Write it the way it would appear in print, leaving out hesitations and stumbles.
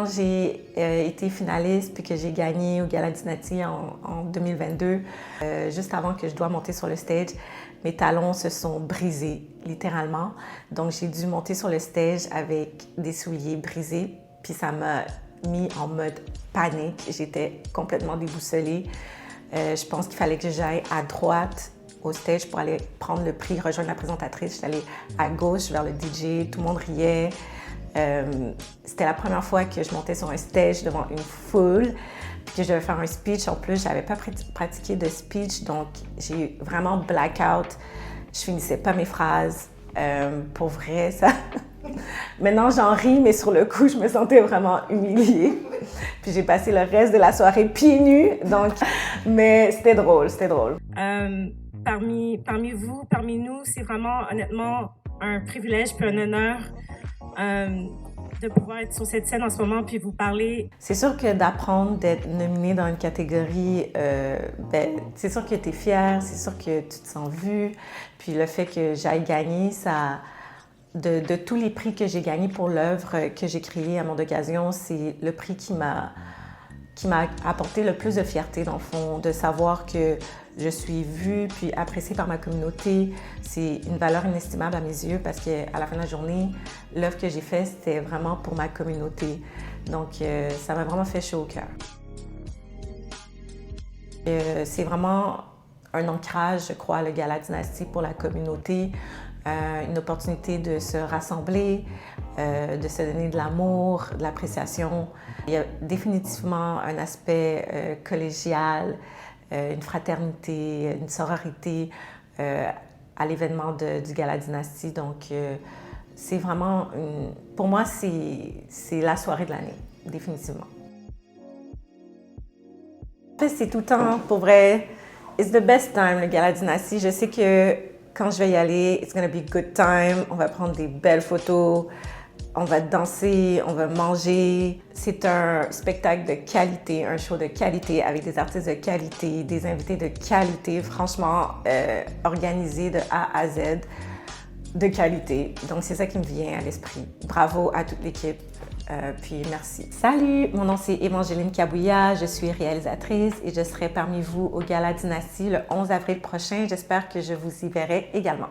j'ai été finaliste puis que j'ai gagné au Gala Dynasty en 2022, juste avant que je dois monter sur le stage, mes talons se sont brisés, littéralement. Donc, j'ai dû monter sur le stage avec des souliers brisés, puis ça m'a mis en mode panique. J'étais complètement déboussolée. Je pense qu'il fallait que j'aille à droite au stage pour aller prendre le prix, rejoindre la présentatrice. J'étais allée à gauche vers le DJ, tout le monde riait. C'était la première fois que je montais sur un stage devant une foule, puis que je devais faire un speech. En plus, je n'avais pas pratiqué de speech, donc j'ai vraiment blackout. Je finissais pas mes phrases. Pour vrai, ça... Maintenant, j'en ris, mais sur le coup, je me sentais vraiment humiliée. Puis j'ai passé le reste de la soirée pieds nus, donc... Mais c'était drôle, c'était drôle. Parmi vous, parmi nous, c'est vraiment, honnêtement, un privilège puis un honneur de pouvoir être sur cette scène en ce moment puis vous parler. C'est sûr que d'apprendre d'être nominé dans une catégorie, c'est sûr que tu es fière, c'est sûr que tu te sens vue. Puis le fait que j'aille gagner, ça... De tous les prix que j'ai gagnés pour l'œuvre que j'ai créée à mon occasion, c'est le prix qui m'a apporté le plus de fierté, dans le fond, de savoir que je suis vue puis appréciée par ma communauté. C'est une valeur inestimable à mes yeux parce qu'à la fin de la journée, l'œuvre que j'ai faite, c'était vraiment pour ma communauté. Donc, ça m'a vraiment fait chaud au cœur. C'est vraiment un ancrage, je crois, le Gala Dynasty pour la communauté. Une opportunité de se rassembler, de se donner de l'amour, de l'appréciation. Il y a définitivement un aspect collégial, une fraternité, une sororité à l'événement du Gala Dynasty. Donc, c'est vraiment, pour moi, c'est la soirée de l'année, définitivement. En fait, c'est tout le temps, pour vrai, it's the best time, le Gala Dynasty. Je sais que quand je vais y aller, it's gonna be a good time. On va prendre des belles photos, on va danser, on va manger. C'est un spectacle de qualité, un show de qualité avec des artistes de qualité, des invités de qualité, franchement organisé de A à Z, de qualité. Donc c'est ça qui me vient à l'esprit. Bravo à toute l'équipe. Puis merci. Salut, mon nom c'est Évangeline Kabouya, je suis réalisatrice et je serai parmi vous au Gala Dynasty le 11 avril prochain. J'espère que je vous y verrai également.